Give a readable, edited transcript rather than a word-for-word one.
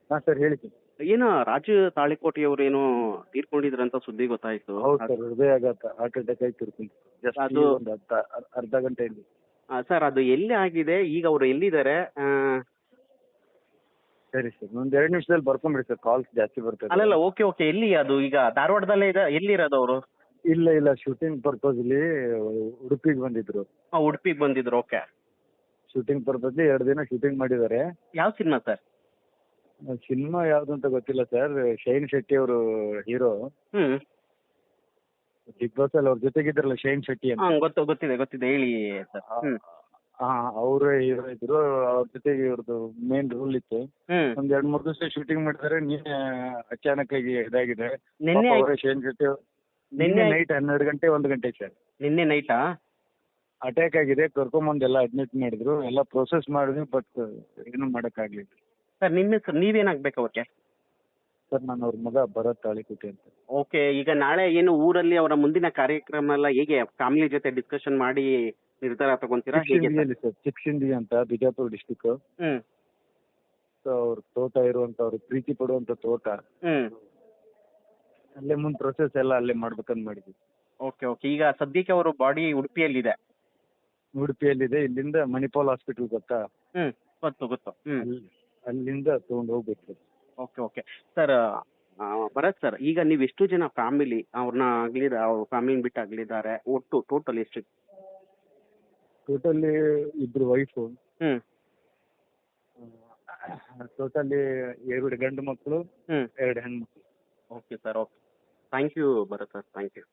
ಹಾಂ ಸರ್ ಹೇಳಿ ಸರ್. ಏನೋ ರಾಜು ತಾಳಿಕೋಟೆಯವರು ಏನೋ ತೀರ್ಕೊಂಡಿದ್ರಂತ ಸುದ್ದಿ ಗೊತ್ತಾಯ್ತು. ಹೌದು ಸರ್, ಹೃದಯಾಘಾತ, ಹಾರ್ಟ್ ಅಟ್ಯಾಕ್ ಆಯ್ತು ಜಸ್ಟ್ ಅದು ಒಂದು ಅರ್ಧ ಗಂಟೆಯಲ್ಲಿ. ಸರ್ ಅದು ಎಲ್ಲಿ ಆಗಿದೆ, ಈಗ ಅವರು ಎಲ್ಲಿದ್ದಾರೆ? ಸರಿ ಸರ್, ಒಂದು 2 ನಿಮಿಷದಲ್ಲಿ ಬರ್ಕೊಂಬಿಡಿ ಸರ್, ಕಾಲ್ಸ್ ಜಾಸ್ತಿ ಬರ್ತದೆ. ಅಲ್ಲಲ್ಲ, ಓಕೆ ಓಕೆ, ಎಲ್ಲಿ ಅದು ಈಗ ಧಾರವಾಡದಲ್ಲೇ ಇದೆ, ಎಲ್ಲಿರೋದು ಅವರು? ಇಲ್ಲ ಶೂಟಿಂಗ್ ಪರ್ಪಸ್ಲಿ ಉಡುಪಿಗೆ ಬಂದಿದ್ರು. ಉಡುಪಿಗೆ ಬಂದಿದ್ರು, ಓಕೆ. ಶೂಟಿಂಗ್ ಪರ್ಪಸ್ಲಿ 2 ದಿನ ಶೂಟಿಂಗ್ ಮಾಡಿದ್ದಾರೆ. ಯಾವ ಸಿನಿಮಾ ಸರ್? ಸಿನಿಮಾ ಯಾವ್ದು ಅಂತ ಗೊತ್ತಿಲ್ಲ ಸರ್. ಶೈನ್ ಶೆಟ್ಟಿ ಅವರು ಹೀರೋ. ಹ್ಮ್. ಬಿಗ್ ಬಾಸ್ ಅಲ್ಲಿ ಅವ್ರ ಜೊತೆಗಿದ್ರಲ್ಲ ಶೈನ್ ಶೆಟ್ಟಿ ಅಂತ. ಗೊತ್ತಿದೆ ಹೇಳಿ ಸರ್. ಹ್ಮ್. ಅವರೇ ಹೀರೋ ಇದ್ರು. ಅವ್ರ ಜೊತೆಗೆ ಇವ್ರದ್ದು ಮೇನ್ ರೋಲ್ ಇತ್ತು. ಹ್ಮ್. ಒಂದ್ 2-3 ದಿವಸ ಶೂಟಿಂಗ್ ಮಾಡಿದ್ದಾರೆ. ನಿನ್ನೆ ಅಚಾನಕ್ ಆಗಿ ಇದಾಗಿದೆ. ನಿನ್ನೆ ಅವರೇ ಶೈನ್ ಶೆಟ್ಟಿ ನಿನ್ನೆ ನೈಟ್ 12 ಗಂಟೆ 1 ಗಂಟೆ ಸರ್. ನಿನ್ನೆ ನೈಟಾ? ಅಟ್ಯಾಕ್ ಆಗಿದೆ. ಕರ್ಕೊಂಬಂದೆಲ್ಲ ಅಡ್ಮಿಟ್ ಮಾಡಿದ್ರು. ಎಲ್ಲ ಪ್ರೊಸೆಸ್ ಮಾಡಿದ್ವಿ, ಬಟ್ ಏನು ಮಾಡಕ್ಕಾಗ್ಲಿಲ್ಲ. ಸರ್ ನಿಮ್ಮ ಹೆಸರು, ನೀವೇನಾಗ್ಬೇಕು ಅವ್ರಿಗೆ? ಸರ್ ನಾನು ಅವ್ರ ಮಗ ಭರತ್ ತಾಳಿಕೋಟೆ ಅಂತ. ಓಕೆ, ಈಗ ನಾಳೆ ಏನು ಊರಲ್ಲಿ ಅವರ ಮುಂದಿನ ಕಾರ್ಯಕ್ರಮ ಎಲ್ಲ ಹೇಗೆ ಫ್ಯಾಮಿಲಿ ಜೊತೆ ಡಿಸ್ಕಷನ್ ಮಾಡಿ ನಿರ್ಧಾರ ತಗೊಂತೀರಾ ಹೇಗೆ ಸರ್? ಚಿಕ್ಸಿಂದಿ ಅಂತ ಬಿಜಾಪುರ ಡಿಸ್ಟಿಕ್. ಹ್ಮ್. ಸೊ ಅವ್ರ ತೋಟ ಇರುವಂತ, ಅವ್ರು ಪ್ರೀತಿ ಪಡುವಂತ ತೋಟ. ಹ್ಮ್. ಅಲ್ಲೇ ಮುಂದ್ ಪ್ರೊಸೆಸ್ ಎಲ್ಲ ಅಲ್ಲೇ ಮಾಡ್ಬೇಕಂತ ಮಾಡಿದ್ವಿ. ಓಕೆ ಓಕೆ, ಈಗ ಸದ್ಯಕ್ಕೆ ಅವರು ಬಾಡಿ ಉಡುಪಿಯಲ್ಲಿದೆ. ಉಡುಪಿಯಲ್ಲಿದೆ. ಇಲ್ಲಿಂದ ಮಣಿಪಾಲ್ ಹಾಸ್ಪಿಟಲ್ ಗೊತ್ತಾ? ಹ್ಮ್, ಗೊತ್ತು. ಹ್ಮ್. ಅಲ್ಲಿಂದ ತಗೊಂಡು ಹೋಗ್ಬೇಕು. Okay okay sir. Bharath sir, ಈಗ ನೀವು ಎಷ್ಟು ಜನ ಫ್ಯಾಮಿಲಿ ಅವ್ರನ್ನ ಅವ್ರ ಫ್ಯಾಮಿಲಿನ ಬಿಟ್ಟು ಅಗಲಿದ್ದಾರೆ? ಒಟ್ಟು ಟೋಟಲ್ ಎಷ್ಟು? Totally 2 wife. ಹ್ಮ್. ಟೋಟಲಿ 2 ಗಂಡು ಮಕ್ಕಳು, 2 ಹೆಣ್ಮಕ್ಳು. Okay sir, okay. Thank you Bharath sir, thank you.